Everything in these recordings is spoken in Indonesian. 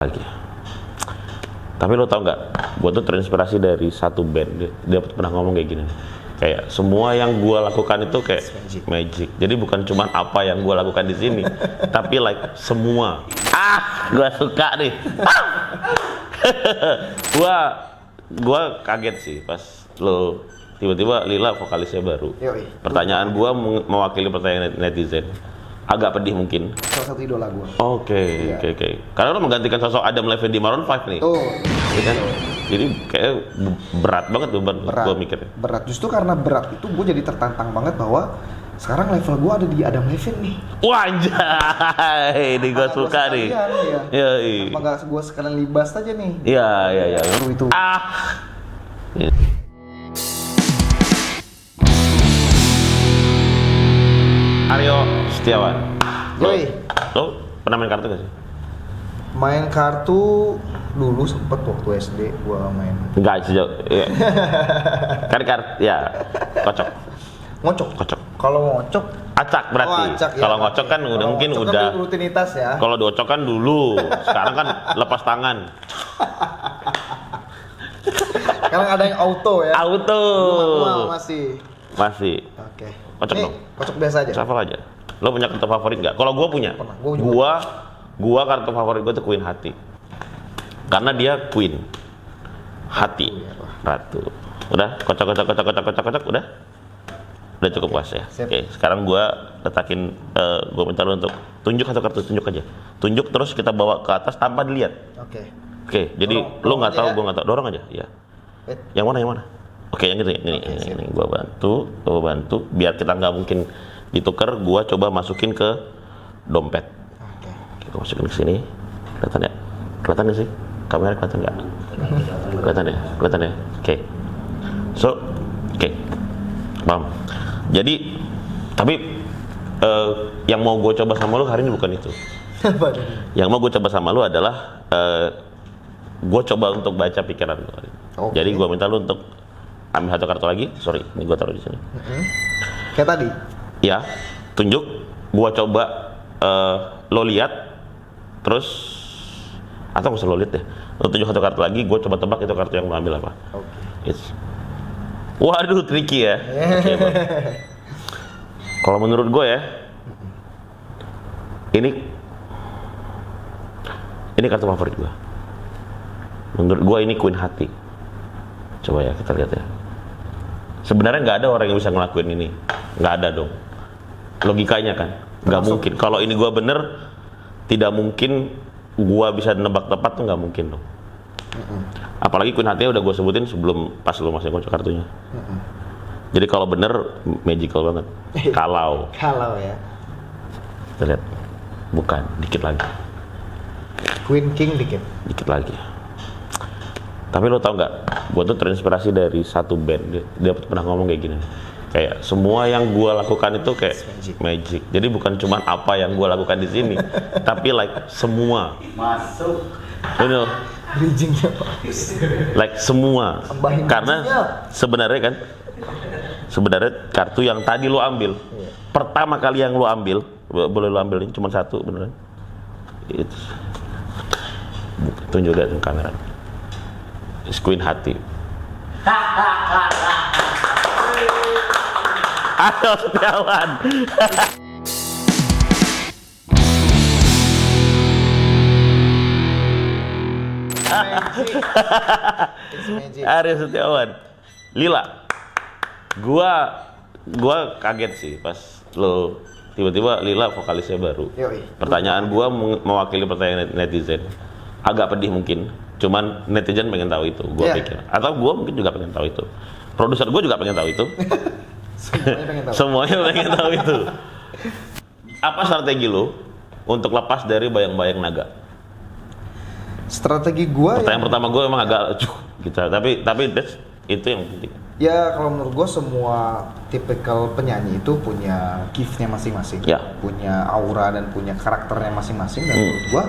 Lagi. Tapi lo tau nggak, gue tuh terinspirasi dari satu band. Dia pernah ngomong kayak gini, kayak semua yang gue lakukan itu kayak magic. Jadi bukan cuma apa yang gue lakukan di sini, tapi like semua. Gue suka nih. Gue kaget sih pas lo tiba-tiba Lila vokalisnya baru. Yoi. Pertanyaan gue mewakili pertanyaan netizen. Agak pedih mungkin. Salah satu idola gue. Oke. Karena lo menggantikan sosok Adam Levine di Maroon 5 nih. Tuh. Iya kan? Jadi kayak berat banget beban gue mikirnya. Berat. Justru karena berat itu gue jadi tertantang banget bahwa sekarang level gue ada di Adam Levine nih. Wah anjay, ini gue suka nih. Iya. Apa gak gue sekalian libas aja nih? Iya. Itu. Aryo Setiawan. Yoi. Lo pernah main kartu gak sih? Main kartu dulu sempet waktu SD gua main. Enggak sejauh. Iya. Ya, kocok. Ngocok. Kalau ngocok Acak berarti. acak, ya. Kalau ngocok kan udah Kalau mungkin ngocok udah. kan rutinitas ya. Kalau diocok kan dulu. Sekarang kan lepas tangan. Sekarang ada yang auto ya. Auto. Manual masih. Oke. Oke. Kocok Nih, dong. kocok biasa aja. Shuffle aja. Lo punya kartu favorit nggak? Kalau gue punya. Pernah, gua juga. Gua kartu favorit gue tuh Queen Hati. Karena dia Queen. Hati. Ratu. Udah, kocok. Udah. Udah cukup puas ya. Oke, sekarang gue letakin. Gue minta lo untuk tunjuk satu kartu, tunjuk aja. Tunjuk terus kita bawa ke atas tanpa dilihat. Oke, jadi lo nggak tahu, gue nggak tahu. Dorong aja. Iya. Yang mana? Oke, yang gitu. Ini gue bantu. Biar kita nggak mungkin ditukar, gue coba masukin ke dompet. Oke, gue masukin ke sini. Kelihatan nggak sih? Kamera kelihatan nggak? Kelihatan ya. Oke. Paham. Jadi, tapi yang mau gue coba sama lu hari ini bukan itu. Yang mau gue coba sama lu adalah gue coba untuk baca pikiran lu. Jadi gue minta lu untuk ambil satu kartu lagi. Sorry, ini gue taruh di sini. Kayak tadi. Ya, tunjuk. Gue coba lo lihat, terus atau nggak usah lo lihat deh. Lo tunjuk satu kartu lagi. Gue coba tebak itu kartu yang lo ambil apa. Waduh, tricky ya. Kalau menurut gue ya, ini kartu favorit gue. Menurut gue ini Queen Hati. Coba ya kita lihat ya. Sebenarnya nggak ada orang yang bisa ngelakuin ini. Nggak ada dong. Logikanya kan, nggak mungkin. Kalau ini gue bener, tidak mungkin gue bisa nebak tepat tuh nggak mungkin dong. Apalagi Queen Hati udah gue sebutin sebelum pas lu masih ngocok kartunya. Jadi kalau bener magical banget. Kalau ya. Kita lihat. Bukan, dikit lagi. Queen King dikit lagi. Tapi lo tau nggak? Gue tuh terinspirasi dari satu band. Dia pernah ngomong kayak gini. Kayak semua yang gue lakukan itu kayak magic. Jadi bukan cuma apa yang gue lakukan di sini, tapi like semua. Masuk. bridgingnya Like semua. Karena sebenarnya kartu yang tadi lo ambil, pertama kali yang lo ambil, boleh lo ambil ini cuma satu beneran. Itu tunjuk ke kamera. Queen Hati. Aryo Setiawan. Aryo Setiawan. Lila. Gua kaget sih pas lo tiba-tiba Lila vokalisnya baru. Yoi. Pertanyaan gua mewakili pertanyaan netizen. Agak pedih mungkin. Cuman netizen pengen tahu itu, gua pikir. Atau gua mungkin juga pengen tahu itu. Produser gua juga pengen tahu itu. Semuanya pengen tahu itu. Apa strategi lo untuk lepas dari bayang-bayang naga? Strategi gua pertanyaan pertama gue emang agak gitu, tapi itu yang penting. Ya kalau menurut gue semua tipikal penyanyi itu punya gift-nya masing-masing, punya aura dan punya karakternya masing-masing. Dan menurut gue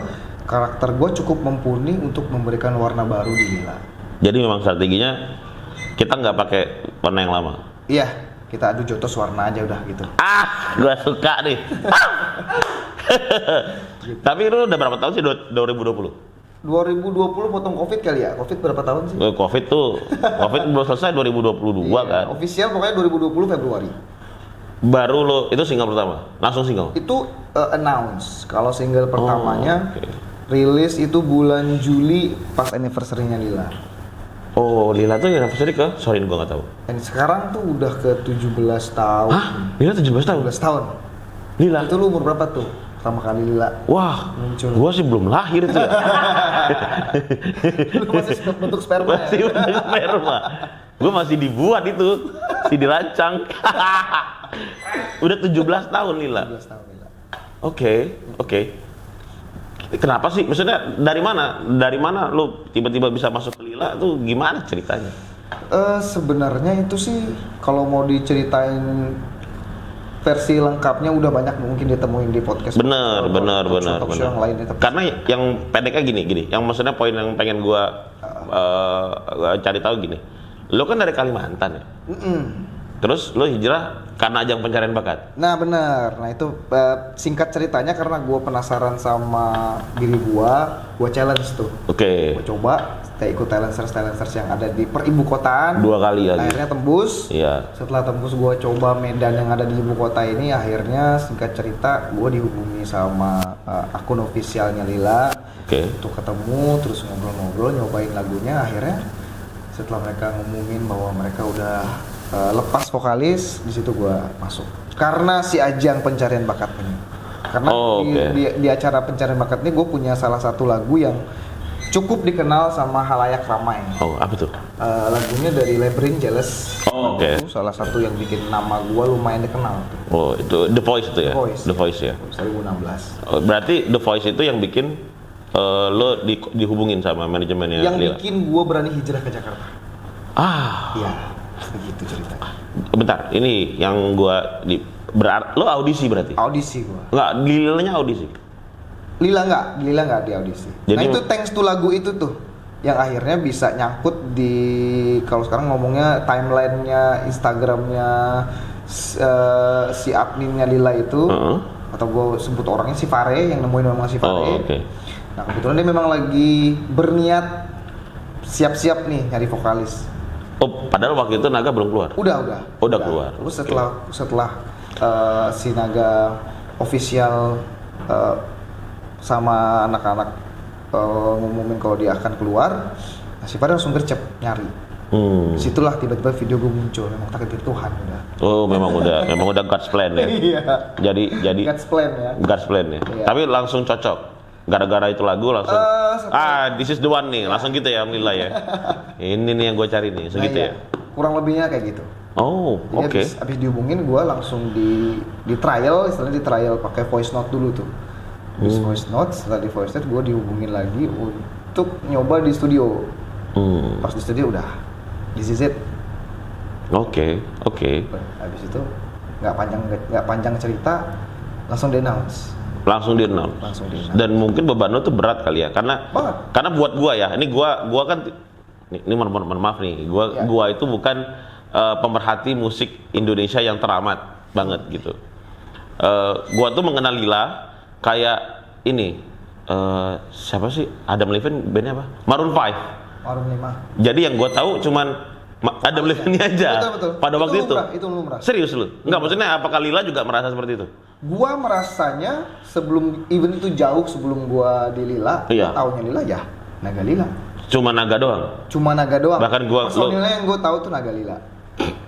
karakter gue cukup mumpuni untuk memberikan warna baru di Lila. Jadi memang strateginya kita nggak pakai warna yang lama. Iya, kita adu jotos warna aja udah gitu. Gue suka nih. Tapi lu udah berapa tahun sih 2020? 2020 potong Covid kali ya? Covid berapa tahun sih? Covid belum selesai 2022 kan? Official pokoknya 2020 Februari. Baru lo, itu single pertama? Langsung single? Itu announce, kalau single pertamanya rilis itu bulan Juli pas anniversary-nya Lila. Oh, Lila tuh anniversary ke? Sorry, gua nggak tahu. Dan sekarang tuh udah ke 17 tahun. Hah? Lila 17 tahun? 17 tahun. Lila? Itu lu umur berapa tuh? Pertama kali Lila Wah, muncul. gua sih belum lahir itu ya. Lu masih bentuk sperma Masih bentuk sperma. Gua masih dibuat itu, masih dirancang. Udah 17 tahun Lila. 17 tahun Lila. Oke. Kenapa sih? Maksudnya dari mana? Dari mana lu tiba-tiba bisa masuk ke Lila tuh gimana ceritanya? Sebenarnya itu sih kalau mau diceritain versi lengkapnya udah banyak mungkin ditemuin di podcast. Bener. Yang lain itu. Karena yang pendeknya gini. Yang maksudnya poin yang pengen gua cari tahu gini. Lu kan dari Kalimantan ya? Terus lu hijrah karena ajang pencarian bakat? Nah bener, nah itu singkat ceritanya karena gue penasaran sama diri gue challenge tuh. Gue coba kayak ikut talent search yang ada di peribu kotaan. 2 kali lagi. Akhirnya tembus. Iya. Setelah tembus gue coba medan yang ada di ibu kota ini. Akhirnya singkat cerita gue dihubungi sama akun officialnya Lila. Untuk ketemu, terus ngobrol-ngobrol, nyobain lagunya. Akhirnya setelah mereka ngumumin bahwa mereka udah lepas vokalis, di situ gue masuk. Karena si ajang pencarian bakat ini. Karena di acara pencarian bakat ini gue punya salah satu lagu yang cukup dikenal sama halayak ramai. Oh, apa tuh? Lagunya dari Labyrinth, Jealous. Itu salah satu yang bikin nama gue lumayan dikenal. Oh, itu The Voice itu ya? The Voice ya? 2016. Oh, berarti The Voice itu yang bikin lo dihubungin sama manajemennya yang Lila? Bikin gue berani hijrah ke Jakarta. Iya. Begitu ceritanya. Bentar, ini yang gua lo audisi berarti? Audisi gua. Enggak, Lilanya audisi. Lila enggak di audisi. Jadi, nah itu thanks to lagu itu tuh yang akhirnya bisa nyangkut di kalau sekarang ngomongnya timelinenya Instagramnya si adminnya Lila itu atau gue sebut orangnya si Fare yang nemuin memang si Fare. Nah kebetulan dia memang lagi berniat siap-siap nih nyari vokalis. Oh, padahal waktu itu Naga belum keluar? Udah keluar. Terus setelah si Naga official sama anak-anak ngumumin kalau dia akan keluar, nah si Fare langsung gercep nyari. Disitulah tiba-tiba video gue muncul, memang takdir Tuhan udah. Oh, memang udah God's plan ya. Iya. Jadi God's plan ya. God's plan ya. Iya. Tapi langsung cocok. Gara-gara itu lagu langsung this is the one nih, langsung gitu ya Lila ya. Ini nih yang gue cari nih, segitu ya. Kurang lebihnya kayak gitu. Oh, oke. Abis dihubungin gue langsung di trial, istilahnya di trial pakai voice note dulu tuh. Voice note, setelah di voice note gue dihubungin lagi untuk nyoba di studio. Pas di studio udah, this is it. Oke. Habis itu nggak panjang cerita, langsung di-announce. Langsung di-announce. Dan mungkin beban lo tuh berat kali ya, karena buat gua ya, ini gua kan ini mohon maaf nih, gua itu bukan pemerhati musik Indonesia yang teramat banget gitu. Gua tuh mengenal Lila kayak ini siapa sih? Adam Levine bandnya apa? Maroon 5. Jadi yang gua tahu cuman Adam Levine aja. Betul. Pada waktu itu. Itu lumrah. Serius lu? Enggak, maksudnya apakah Lila juga merasa seperti itu? Gua merasanya sebelum event itu jauh sebelum gua di Lila, tahunya Lila ya Naga Lila. Cuma Naga doang. Bahkan gua personilnya yang gua tahu tuh Naga Lila.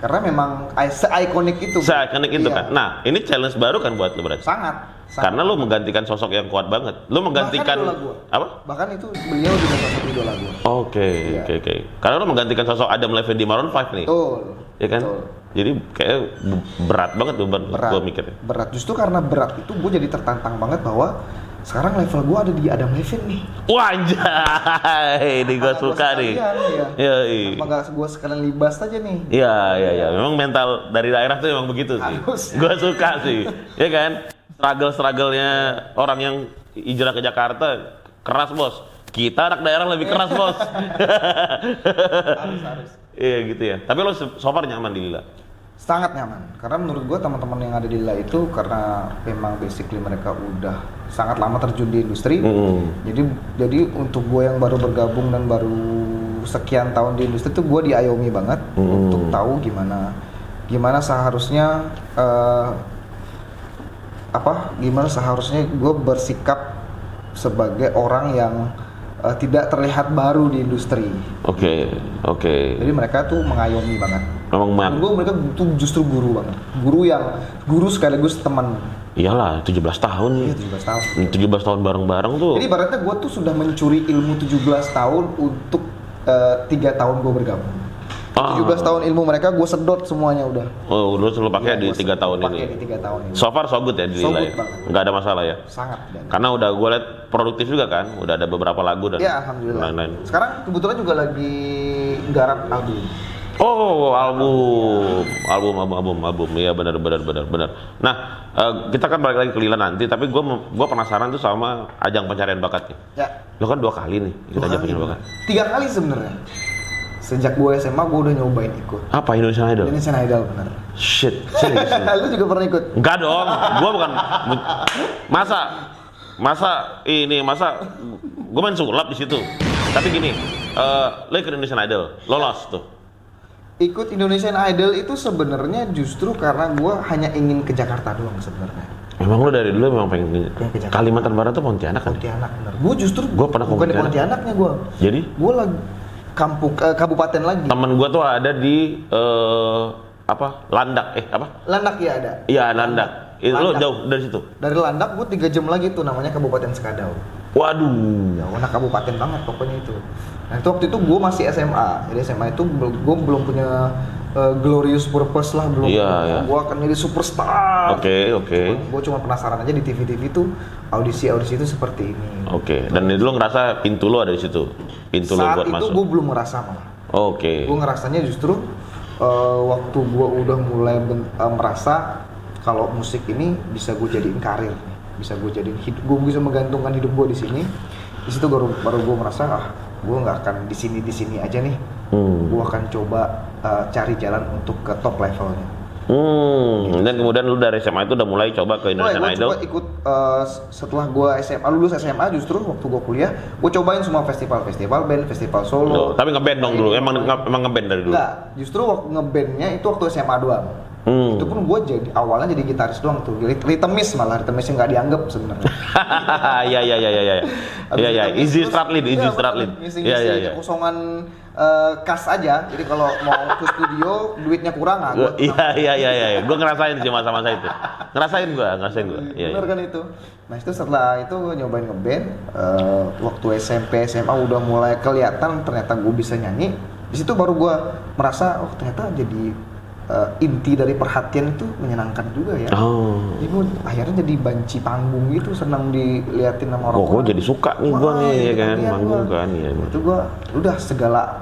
Karena memang se-ikonik itu. Kan. Nah, ini challenge baru kan buat lu berarti? Sangat. Karena lu menggantikan sosok yang kuat banget. Lu menggantikan apa? Bahkan itu beliau juga salah satu idola gua. Oke. Karena lu menggantikan sosok Adam Levine di Maroon 5 nih. Betul. Ya kan? Betul. Jadi kayak berat banget tuh gua mikirnya. Berat. Justru karena berat itu gua jadi tertantang banget bahwa sekarang level gua ada di Adam Levine nih. Wah, anjay. Ini gua suka nih. Iya. Kenapa gua sekalian libas aja nih? Iya. Memang mental dari daerah tuh memang begitu sih. Gua suka sih. Ya kan? Struggle-nya orang yang hijrah ke Jakarta keras, Bos. Kita anak daerah lebih keras, Bos. harus. Iya gitu ya. Tapi lo so far nyaman di Lila? Sangat nyaman, karena menurut gue teman-teman yang ada di Lila itu karena memang basically mereka udah sangat lama terjun di industri. Jadi untuk gue yang baru bergabung dan baru sekian tahun di industri tuh gue diayomi banget untuk tahu gimana seharusnya gimana seharusnya gue bersikap sebagai orang yang tidak terlihat baru di industri. Oke. Jadi mereka tuh mengayomi banget. Memang mereka tuh justru guru banget. Guru sekaligus teman. Iyalah, 17 tahun. Iya, 17 tahun. 17 tahun bareng-bareng tuh. Jadi ibaratnya gue tuh sudah mencuri ilmu 17 tahun untuk 3 tahun gue bergabung. 17 tahun ilmu mereka gue sedot semuanya udah. Oh, lu selalu pakai di 3 tahun ini. Pakai di 3 tahun ini. So far so good ya di Lila ya. Nggak ada masalah ya. Sangat. Karena udah gue liat produktif juga kan, udah ada beberapa lagu dan alhamdulillah. lain-lain. Sekarang kebetulan juga lagi garap album. Oh, album. Iya benar. Nah, kita kan balik lagi ke Lila nanti, tapi gue penasaran tuh sama ajang pencarian bakat nih. Ya. Lo kan 2 kali nih ikut ajang pencarian bakat. 3 kali sebenarnya. Sejak gue SMA gue udah nyobain ikut. Apa Indonesian Idol? Indonesian Idol bener. Shit, serius. Lu juga pernah ikut? Enggak dong, gue bukan. Masa gue main sulap di situ. Tapi gini, lo ikut Indonesian Idol, lolos tuh. Ikut Indonesian Idol itu sebenarnya justru karena gue hanya ingin ke Jakarta doang sebenarnya. Emang lo dari dulu memang pengen Kalimantan Barat tuh Pontianak kan? Pontianak bener. Gue pernah bukan di Pontianaknya gue. Jadi? Gue lagi kabupaten lagi. Temen gue tuh ada di Landak, Landak ya ada. Iya Landak. Lo jauh dari situ? Dari Landak gue 3 jam lagi tuh, namanya Kabupaten Sekadau. Waduh. Ya, warna kabupaten banget pokoknya itu. Nah itu waktu itu gue masih SMA. Jadi SMA itu gue belum punya glorious purpose lah, belum. Iya. Gue akan jadi superstar. Oke. Gue cuma penasaran aja di TV tuh audisi itu seperti ini. Oke. Dan itu lo ngerasa pintu lo ada di situ. Pintu lo buat masuk. Saat itu gue belum ngerasa malah. Oke. Gue ngerasanya justru waktu gue udah mulai merasa kalau musik ini bisa gue jadiin karir, bisa gue jadiin hidup, gue bisa menggantungkan hidup gue di sini. Di situ baru gue merasa gue nggak akan di sini aja nih. Gue akan coba cari jalan untuk ke top levelnya. Dan kemudian lu dari SMA itu udah mulai coba ke Indonesian Idol. Gue coba ikut setelah gue lulus SMA, justru waktu gue kuliah, gue cobain semua festival band, festival solo. Tapi ngeband dong dulu, emang ngeband dari dulu? Enggak, justru waktu ngebandnya itu waktu SMA doang. Itu pun gue awalnya jadi gitaris doang tuh, ritemis yang nggak dianggap sebenarnya. Iya, easy strat lead. Iya. Kosongan kas aja, jadi kalau mau ke studio duitnya kurang Iya. Gue ngerasain sih masa-masa itu. Ngerasain gue. Bener kan itu. Nah itu setelah itu gue nyobain ngeband, waktu SMP SMA udah mulai kelihatan ternyata gue bisa nyanyi. Di situ baru gue merasa ternyata jadi inti dari perhatian itu menyenangkan juga ya. Jadi gue akhirnya jadi banci panggung gitu, senang diliatin sama orang. Gue jadi suka nih gue nih ya kan, manggung kan ya. Itu gue udah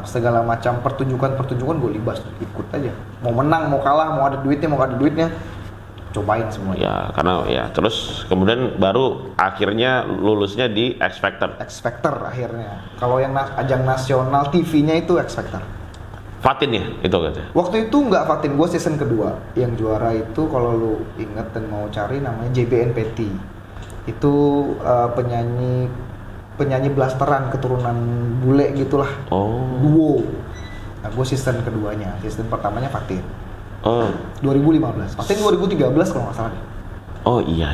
segala macam pertunjukan gue libas, ikut aja. Mau menang, mau kalah, mau ada duitnya, cobain semua. Ya, karena ya terus kemudian baru akhirnya lulusnya di X Factor akhirnya. Kalau yang ajang nasional TV-nya itu X Factor. Fatin ya itu katanya. Waktu itu nggak Fatin, gue season kedua. Yang juara itu kalau lu inget dan mau cari namanya JBN Petty. Itu penyanyi blasteran keturunan bule gitulah. Duo. Nah, gue season keduanya. Season pertamanya Fatin. 2015. Fatin 2013 kalau nggak salah. Oh iya.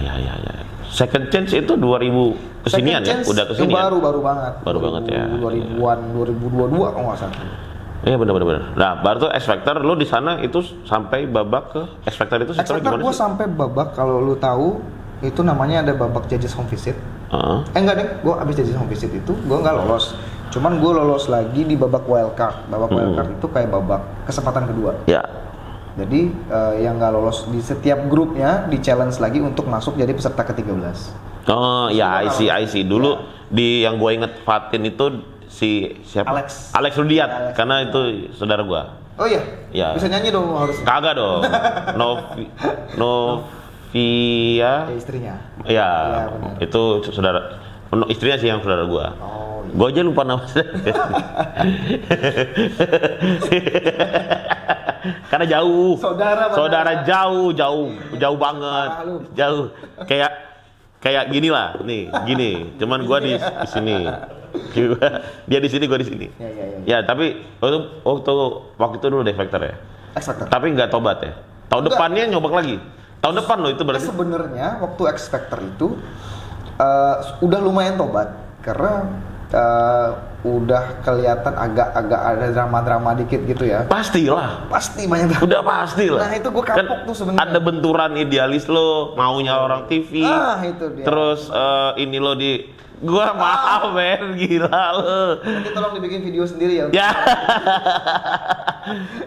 Second Chance itu 2000 kesinian ya? Udah kesinian. Baru banget. Baru banget ya. 2000-an, 2022 kalau nggak salah. Iya benar. Nah, baru tuh X Factor lu di sana itu sampai babak ke X Factor itu setelah gimana sih? Gue sampai babak, kalau lu tahu itu namanya ada babak Judges Home Visit. Enggak deh, gue abis Judges Home Visit itu gue nggak lolos. Cuman gue lolos lagi di babak wildcard. Babak wildcard itu kayak babak kesempatan kedua. Ya. Jadi yang nggak lolos di setiap grupnya di challenge lagi untuk masuk jadi peserta ke-13. Oh iya, I see. Dulu di yang gue inget Fatin itu si siapa? Alex Rudiat, karena itu saudara gua. Oh iya? Ya. Bisa nyanyi dong harus. Kagak dong. Novia. Istrinya. Iya. Itu saudara. Istrinya sih yang saudara gua. Oh iya. Gua aja lupa nama. Karena jauh. Saudara Jauh banget. Jauh. Kayak gini lah, nih, gini. Cuman gua di sini. Dia di sini, gua di sini. Ya, tapi waktu itu dulu X Factor ya. X Factor. Tapi nggak tobat ya. Tahun depannya nyobak lagi. Tahun depan loh itu berarti. Sebenarnya waktu X Factor itu udah lumayan tobat karena udah kelihatan agak ada drama-drama dikit gitu ya. Pastilah. Pasti banyak. Udah pastilah. Nah itu gue kapok tuh sebenarnya. Ada benturan idealis lo, maunya orang TV. Itu dia. Terus ini lo di gua maaf men, gila lo. Nanti tolong dibikin video sendiri ya. Ya.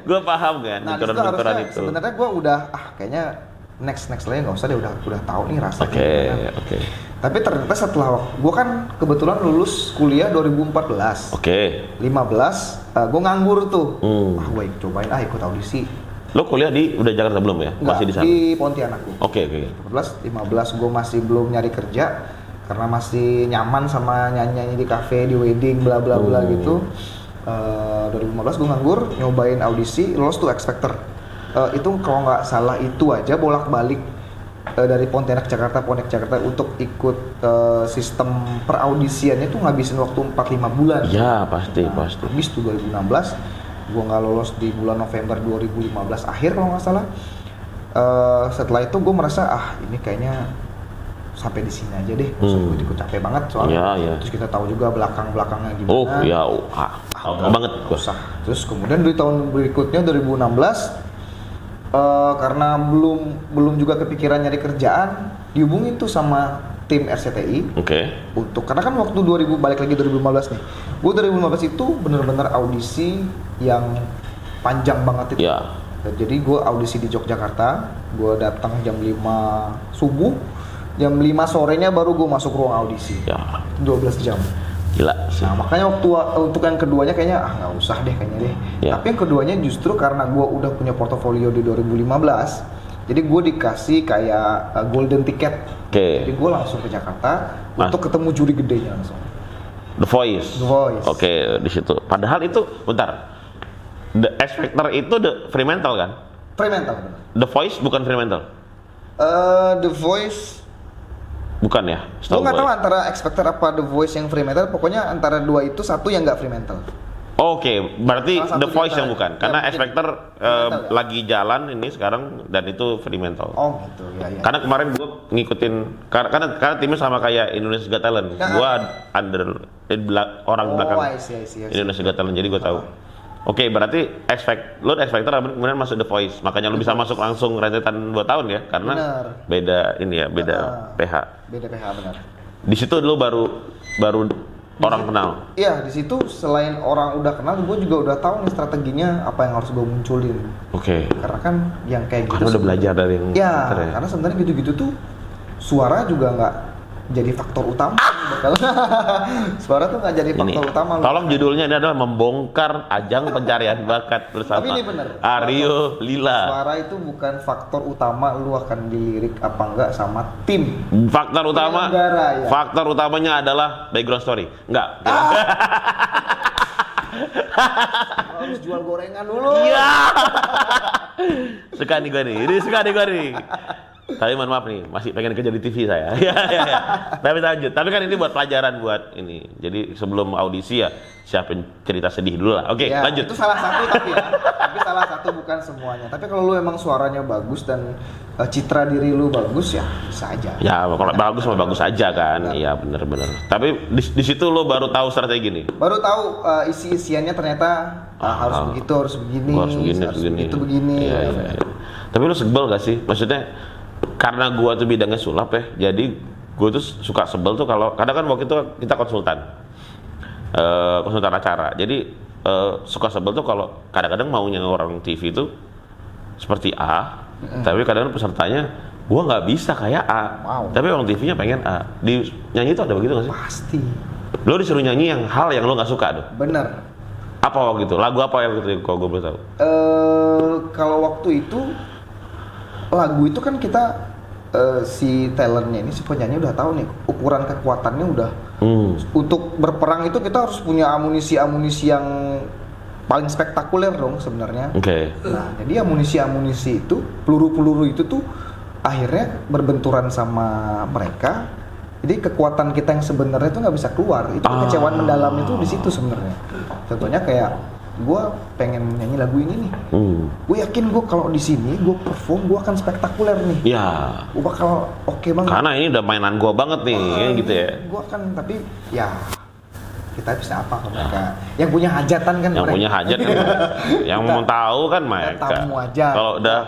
Gua paham kan benturan itu. Sebenarnya gua udah kayaknya next lagi nggak usah deh, udah tahu nih rasanya. Oke. Tapi ternyata setelah gue kan kebetulan lulus kuliah 2014. 15 gue nganggur tuh. Gue cobain ikut audisi. Lo kuliah udah Jakarta belum ya? Enggak, masih di sana? Di Pontianak. Oke. 15 gue masih belum nyari kerja karena masih nyaman sama nyanyi di kafe, di wedding, bla bla bla gitu. 2015 gue nganggur, nyobain audisi, lolos tuh X Factor. Itu kalau nggak salah itu aja bolak-balik dari Pontianak Jakarta untuk ikut sistem peraudisiannya tuh ngabisin waktu 4-5 bulan. Ya pasti. Habis tuh 2016 gua nggak lolos di bulan November 2015 akhir kalau nggak salah. Setelah itu gue merasa ini kayaknya sampai di sini aja deh, gue ikut capek banget soalnya. Terus kita tahu juga belakangnya gimana. Banget. Terus kemudian di tahun berikutnya 2016 karena belum juga kepikiran nyari kerjaan, dihubungin tuh sama tim RCTI. Untuk karena kan waktu 2000 balik lagi 2015 nih. Gue 2015 itu bener-bener audisi yang panjang banget itu. Jadi gue audisi di Yogyakarta, gue datang jam 5 subuh, jam 5 sorenya baru gue masuk ruang audisi. 12 jam. Gila sih. Nah makanya untuk yang keduanya kayaknya nggak usah deh kayaknya deh. Tapi yang keduanya justru karena gue udah punya portofolio di 2015, jadi gue dikasih kayak golden ticket. Jadi gue langsung ke Jakarta untuk ketemu juri gedenya langsung. The Voice. Di situ. Padahal itu bentar. The X Factor itu the Fremantle kan? Fremantle. The Voice bukan Fremantle. The Voice bukan ya? Gue nggak tahu antara X Factor apa The Voice yang Fremantle. Pokoknya antara dua itu satu yang nggak Fremantle. Berarti The Voice yang bukan. Karena X Factor lagi jalan ini sekarang dan itu Fremantle. Gitu ya. Karena kemarin gue ngikutin karena timnya sama kayak Indonesia Got Talent. Gue orang belakang Indonesia Got Talent, jadi gue tahu. Berarti X Factor kemudian masuk The Voice. Makanya lu bisa masuk langsung rentetan 2 tahun ya, karena beda PH. Beda PH benar. Di situ lu baru orang kenal. Iya, di situ selain orang udah kenal, gue juga udah tahu nih strateginya apa yang harus gue munculin. Karena kan yang kayak gitu. Karena udah belajar dari yang karena sebenarnya gitu-gitu tuh suara juga nggak jadi faktor utama. Suara tuh nggak jadi faktor utama. Tolong judulnya ini adalah membongkar ajang pencarian bakat bersama Aryo Lila. Suara itu bukan faktor utama lu akan dilirik apa enggak sama tim. Faktor utamanya adalah background story. Enggak. Harus jual gorengan dulu. Iya. Suka nih gue nih. Tapi mohon maaf nih, masih pengen kerja di TV saya. Ya. Tapi lanjut. Tapi kan ini buat pelajaran buat ini. Jadi sebelum audisi ya siapin cerita sedih dulu lah. Lanjut. Itu salah satu tapi salah satu bukan semuanya. Tapi kalau lu emang suaranya bagus dan citra diri lu bagus ya bisa aja. Ya kalau bagus mah bagus aja kan. Iya benar. Tapi di situ lu baru tahu strategi nih. Baru tahu isi-isiannya ternyata harus begitu, harus begini. Itu begini. Iya. Tapi lu sebel gak sih? Maksudnya karena gua tuh bidangnya sulap ya, jadi gua tuh suka sebel tuh kalau kadang kan waktu itu kita konsultan acara, jadi suka sebel tuh kalau kadang-kadang maunya orang TV itu seperti A, tapi kadang-kadang pesertanya gua nggak bisa kayak A, tapi orang TV-nya pengen A. Di nyanyi itu ada begitu nggak sih? Pasti. Lo disuruh nyanyi yang hal yang lo nggak suka tuh? Bener. Apa waktu itu? Lagu apa yang waktu itu? Kalau gue boleh tahu? Kalau waktu itu lagu itu kan kita si talentnya ini, si penyanyi udah tahu nih ukuran kekuatannya udah. Untuk berperang itu kita harus punya amunisi yang paling spektakuler dong sebenarnya. Oke. Nah, jadi amunisi itu, peluru-peluru itu tuh akhirnya berbenturan sama mereka. Jadi kekuatan kita yang sebenarnya tuh nggak bisa keluar. Itu kekecewaan mendalam itu di situ sebenarnya. Contohnya kayak gue pengen nyanyi lagu ini nih. Gue yakin gue kalau di sini gue perform gue akan spektakuler nih. Ya. Gue bakal oke banget. Karena ini udah mainan gue banget nih, gitu ya. Gue akan, tapi ya kita bisa apa ke mereka? Yang punya hajatan kan yang mereka. punya hajat kan, yang mau tahu kan mereka. Tamu aja. Kalau udah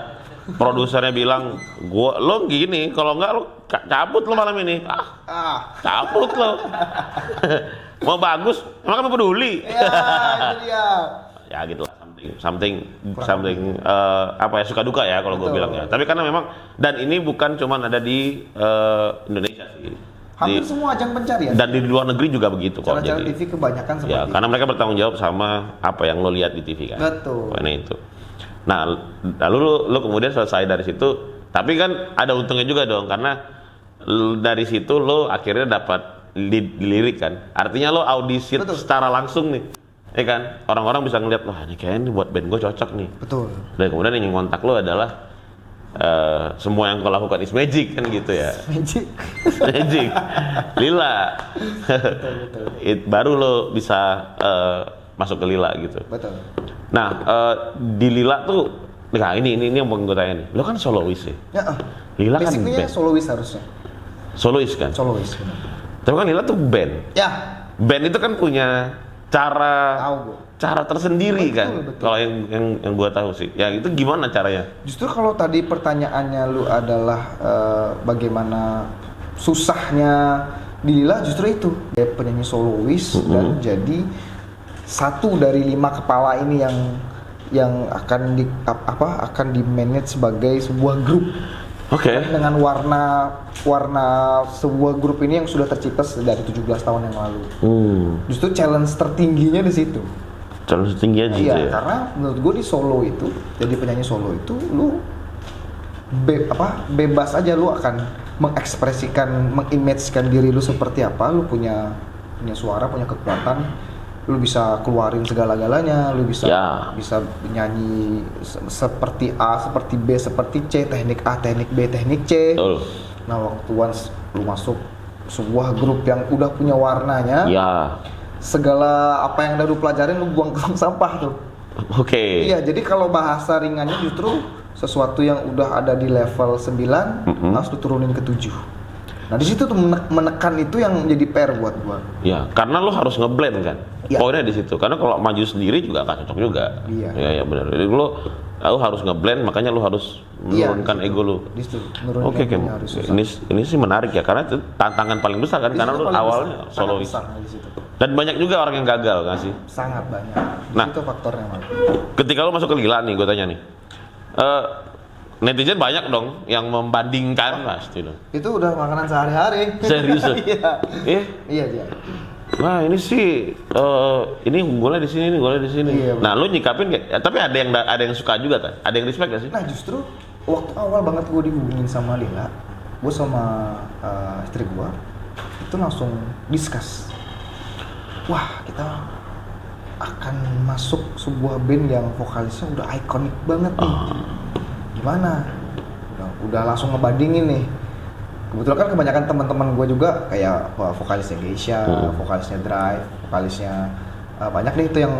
produsernya bilang, lo gini, kalau enggak lo cabut lo malam ini. Cabut lo. Mau bagus, emang kamu peduli? Ya, itu dia. Ya gitu lah, something apa ya, suka duka ya kalau gue bilang ya. Tapi karena memang, dan ini bukan cuma ada di Indonesia sih. Hampir semua ajang pencarian. Dan di luar negeri juga begitu kok. Acara TV kebanyakan seperti ya, karena mereka bertanggung jawab sama apa yang lo lihat di TV kan. Betul. Karena itu. Nah, lalu lo kemudian selesai dari situ, tapi kan ada untungnya juga dong, karena dari situ lo akhirnya dapat lirik kan. Artinya lo audisi secara langsung nih. Ya kan? Orang-orang bisa ngeliat, wah ini kayaknya buat band gue cocok nih. Betul. Dan kemudian yang kontak lo adalah semua yang kau lakukan is magic kan gitu ya. Magic. Magic. Lila. Betul. Baru lo bisa masuk ke Lila gitu. Betul. Nah, di Lila tuh, nah ini yang mau gue tanya nih. Lo kan solois ya? Ya. Lila kan band. Solois harusnya. Solois kan? Solois. Benar. Tapi kan Lila tuh band. Ya. Band itu kan punya cara tersendiri betul, kan. Kalau yang gue tahu sih. Ya itu gimana caranya? Justru kalau tadi pertanyaannya lu adalah bagaimana susahnya di Lila, justru itu. Dia penyanyi solois dan jadi satu dari 5 kepala ini yang akan di manage sebagai sebuah grup. Oke. Dengan warna sebuah grup ini yang sudah tercipta dari 17 tahun yang lalu. Justru challenge tertingginya di situ. Challenge tertinggi aja. Iya, karena menurut gue di solo itu, jadi penyanyi solo itu lu bebas aja, lu akan mengekspresikan, mengimagekan diri lu seperti apa, lu punya suara, punya kekuatan, lu bisa keluarin segala-galanya, lu bisa nyanyi seperti A, seperti B, seperti C, teknik A, teknik B, teknik C. Betul. Nah, waktu once lu masuk sebuah grup yang udah punya warnanya, segala apa yang udah lu pelajarin lu buang ke sampah tuh. Oke. Iya, jadi kalau bahasa ringannya justru sesuatu yang udah ada di level 9 harus diturunin ke 7. Nah di situ tuh menekan itu yang jadi PR buat gua. Ya, karena lo harus ngeblend kan. Ya. Poinnya di situ. Karena kalau maju sendiri juga nggak cocok juga. Iya. Ya benar. Jadi lo harus ngeblend, makanya lo harus menurunkan ego lo. Oke, ini sih menarik ya, karena itu tantangan paling besar kan, karena lo awalnya solois. Dan banyak juga orang yang gagal nggak sih? Sangat banyak. Nah, itu faktornya. Ketika lo masuk ke Lila nih, gue tanya nih. Netizen banyak dong yang membandingkan pasti dong. Itu udah makanan sehari-hari. Serius? Iya. Wah ini sih ini golnya di sini, golnya di sini. Iya, nah lu nyikapin kayak, tapi ada yang suka juga kan? Ada yang respect gak sih? Nah justru waktu awal banget gue dihubungin sama Lila, gue sama istri gue itu langsung discuss. Wah kita akan masuk sebuah band yang vokalisnya udah ikonik banget nih. Gimana? Udah langsung ngebandingin nih. Kebetulan kan kebanyakan teman-teman gue juga kayak vokalisnya Geisha, vokalisnya Drive, vokalisnya banyak nih itu yang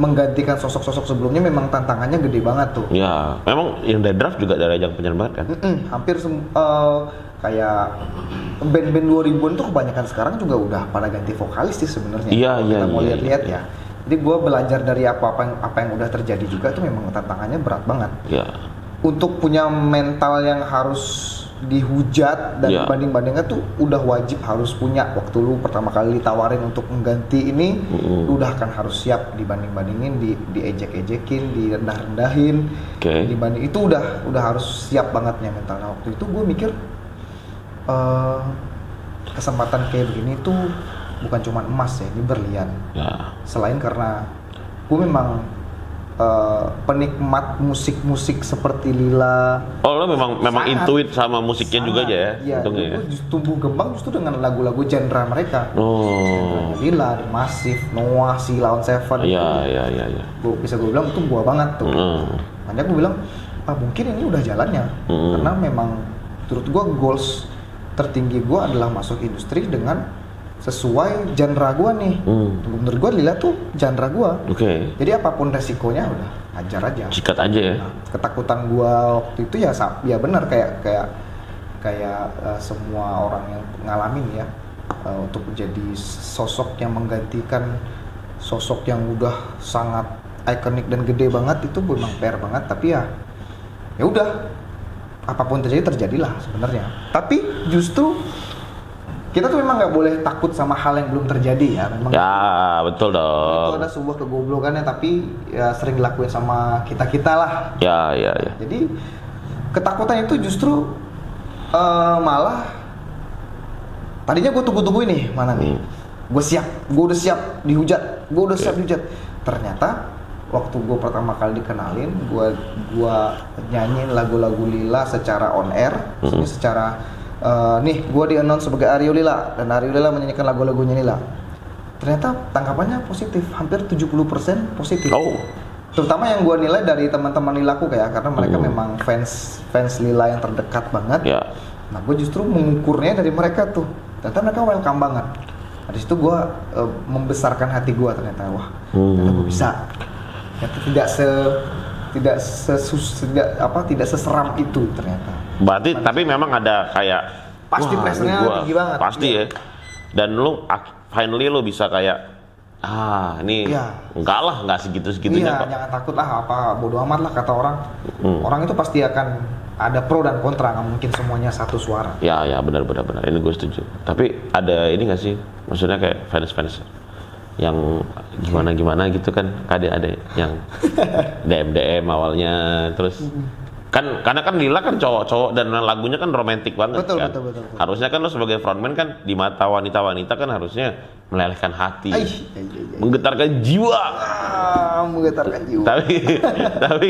menggantikan sosok-sosok sebelumnya. Memang tantangannya gede banget tuh. Ya, memang yang dari Drive juga dari ajang penyanyi banget kan? Hampir kayak band-band 2000-an tuh kebanyakan sekarang juga udah pada ganti vokalis sih sebenarnya. Iya. Kita mau lihat-lihat ya. Jadi gue belajar dari apa yang udah terjadi juga itu memang tantangannya berat banget. Iya. Untuk punya mental yang harus dihujat dan banding-bandingnya tuh udah wajib harus punya. Waktu lu pertama kali ditawarin untuk mengganti ini, lu udah akan harus siap dibanding-bandingin, diejek-ejekin, direndah-rendahin. Dibanding itu udah harus siap bangetnya mentalnya. Waktu itu gue mikir kesempatan kayak begini tuh bukan cuma emas ya, ini berlian. Selain karena gue memang penikmat musik-musik seperti Lila. Oh, lo memang intuit sama musiknya juga aja ya? Iya, gue tumbuh kembang justru dengan lagu-lagu genre mereka. Oh. Lila, Massive, Noah, Sheila on Seven. Iya. Bisa gue bilang itu gua banget tuh. Makanya gue bilang, mungkin ini udah jalannya. Karena memang menurut gua goals tertinggi gua adalah masuk industri dengan sesuai genre gua nih. Menurut gua Lila tuh genre gua. Oke. Jadi apapun resikonya udah hajar aja. Sikat aja ya. Nah, ketakutan gua waktu itu ya benar kayak semua orang yang ngalamin ya, untuk menjadi sosok yang menggantikan sosok yang udah sangat ikonik dan gede banget itu memang fair banget. Tapi ya udah apapun terjadilah sebenarnya. Tapi justru kita tuh memang nggak boleh takut sama hal yang belum terjadi ya, memang. Ya, betul dong. Itu ada sebuah kegoblokannya, tapi ya sering dilakuin sama kita lah. Ya. Jadi ketakutan itu justru malah tadinya gue tunggu ini mana nih. Gue udah siap dihujat. Ternyata waktu gue pertama kali dikenalin, gue nyanyiin lagu-lagu Lila secara on air, secara nih gue di-announce sebagai Aryo Lila dan Aryo Lila menyanyikan lagu-lagunya Lila. Ternyata tanggapannya positif, hampir 70% positif. Oh. Terutama yang gue nilai dari teman-teman Lilaku karena mereka memang fans Lila yang terdekat banget. Ya. Nah, gue justru mengukurnya dari mereka tuh. Ternyata mereka welcome banget. Nah, di situ gue membesarkan hati gue ternyata, wah, ternyata gue bisa. Ternyata tidak seseram itu ternyata. Berarti tapi memang ada kayak pasti pressure-nya tinggi banget. Pasti ya. Dan lu finally lu bisa kayak ini enggak segitu-segitunya kok. Jangan takut lah, bodo amat lah kata orang. Orang itu pasti akan ada pro dan kontra, nggak mungkin semuanya satu suara. Ya benar. Ini gue setuju. Tapi ada ini nggak sih? Maksudnya kayak fans yang gimana gitu kan, ada yang DM awalnya terus kan, karena kan Lila kan cowok dan lagunya kan romantis banget. Betul. Harusnya kan lo sebagai frontman kan di mata wanita kan harusnya melelehkan hati, menggetarkan jiwa. Tapi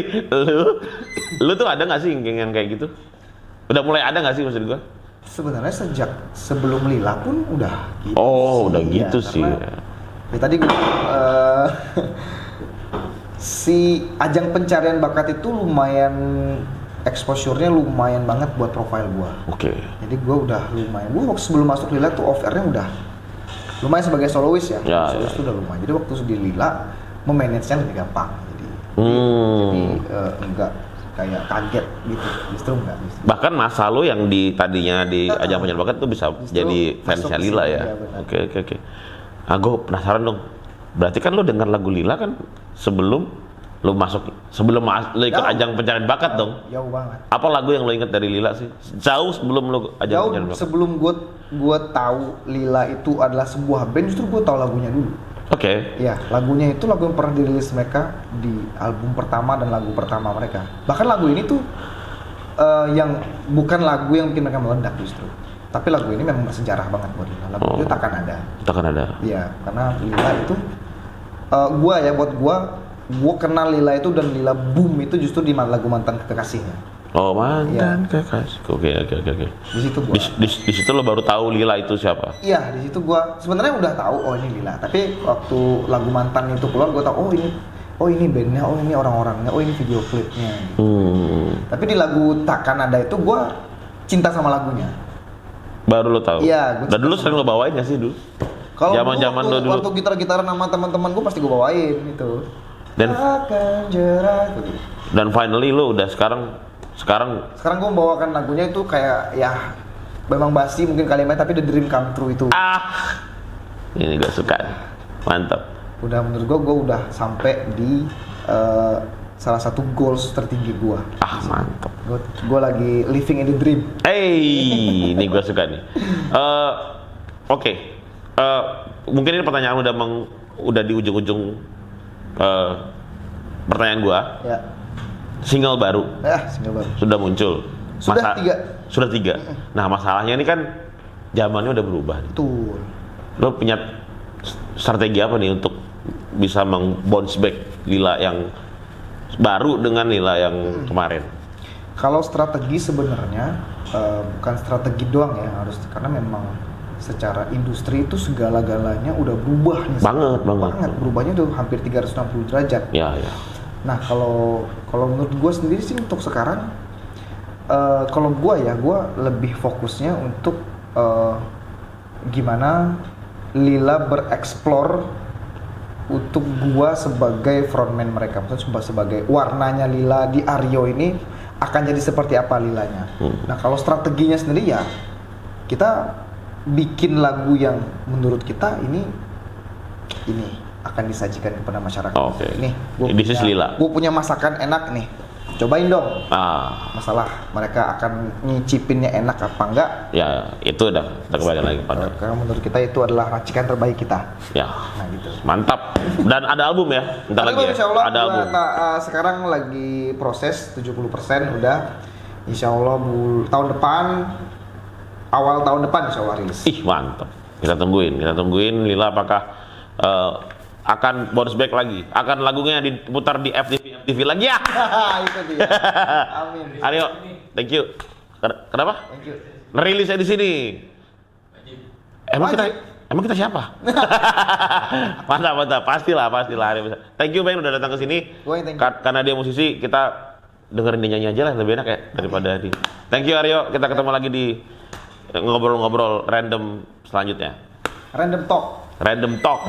lu tuh ada nggak sih yang kayak gitu? Udah mulai ada nggak sih maksud gua? Sebenarnya sejak sebelum Lila pun udah gitu. Oh, udah gitu sih. Ya tadi gue si ajang pencarian bakat itu lumayan, exposure-nya lumayan banget buat profile gua. Oke. Jadi gua udah lumayan. Gua waktu sebelum masuk Lila tuh off air-nya udah lumayan sebagai soloist ya. Soloist tuh udah lumayan. Jadi waktu di Lila memanage-nya lebih gampang. Jadi enggak kayak kaget gitu. Justru enggak. Bahkan masa lu yang tadinya di ajang pencarian bakat tuh bisa jadi fansnya Lila ya. Oke. Gue penasaran dong. Berarti kan lo dengar lagu Lila kan sebelum lo lo ikut ajang pencarian bakat dong? Jauh banget. Apa lagu yang lo inget dari Lila sih? Jauh sebelum lo ajang pencarian bakat? Sebelum gue tahu Lila itu adalah sebuah band, justru gue tahu lagunya dulu. Oke. Ya, lagunya itu lagu yang pernah dirilis mereka di album pertama dan lagu pertama mereka. Bahkan lagu ini tuh yang bukan lagu yang bikin mereka meledak justru. Tapi lagu ini memang sejarah banget buat Lila. Lagu itu Takkan Ada. Iya, karena Lila itu buat gua kenal Lila itu dan Lila boom itu justru di lagu Mantan Kekasihnya. Oh, Mantan Kekasih. Oke. Di situ gua. Di situ lo baru tahu Lila itu siapa? Iya, di situ gua sebenarnya udah tahu ini Lila. Tapi waktu lagu Mantan itu keluar gua tahu ini bandnya, ini orang-orangnya, ini video klipnya. Tapi di lagu Takkan Ada itu gua cinta sama lagunya. Baru lo tahu. Iya. Dan dulu sering lo bawain nggak sih dulu? Kalau zaman lo dulu. Waktu gitar-gitaran sama teman-teman gue pasti gue bawain gitu. Akan jerah gitu. Dan finally lo udah sekarang gue membawakan lagunya itu kayak ya memang basi mungkin kalimatnya, tapi the dream come true itu. Ini gue suka. Mantap. Udah menurut gue udah sampai di salah satu goals tertinggi gue. Mantap. Gue lagi living in the dream. Ini gue suka nih. Oke. Mungkin ini pertanyaan udah di ujung-ujung pertanyaan gue. Ya. Single baru. Sudah muncul. Sudah tiga. Nah, masalahnya ini kan zamannya udah berubah. Betul. Lo punya strategi apa nih untuk bisa bounce back Lila yang baru dengan Lila yang kemarin. Kalau strategi sebenarnya bukan strategi doang ya harus, karena memang secara industri itu segala-galanya udah berubah nih. Banget. Berubahnya udah hampir 360 derajat. Ya. Nah, kalau menurut gue sendiri sih untuk sekarang, kalau gue lebih fokusnya untuk gimana Lila bereksplor untuk gue sebagai frontman mereka, maksudnya sebagai warnanya Lila di Aryo ini akan jadi seperti apa Lilanya. Nah, kalau strateginya sendiri ya kita bikin lagu yang menurut kita ini akan disajikan kepada masyarakat. Nih, gue punya masakan enak nih, cobain dong. Masalah mereka akan nyicipinnya enak apa enggak? Ya, itu udah kita kembali lagi pada. Karena menurut kita itu adalah racikan terbaik kita. Ya. Nah gitu. Mantap. Dan ada album ya? Bentar lagi ya. Insya Allah, ada album. Sekarang lagi proses 70% udah. Insya Allah tahun depan, awal tahun depan Insya Allah rilis. Ih, mantap. Kita tungguin Lila apakah akan bounce back lagi, akan lagunya diputar di FTV lagi ya. Itu dia. Amin. Aryo, thank you. Kenapa? Thank you. Rilisnya di sini. Emang kita siapa? mantap. Pastilah Aryo bisa. Thank you Bang udah datang ke sini. Karena dia musisi, kita dengerin dia nyanyi aja lah, lebih enak ya daripada di. Thank you Aryo, kita ketemu lagi di ngobrol-ngobrol random selanjutnya. Random talk.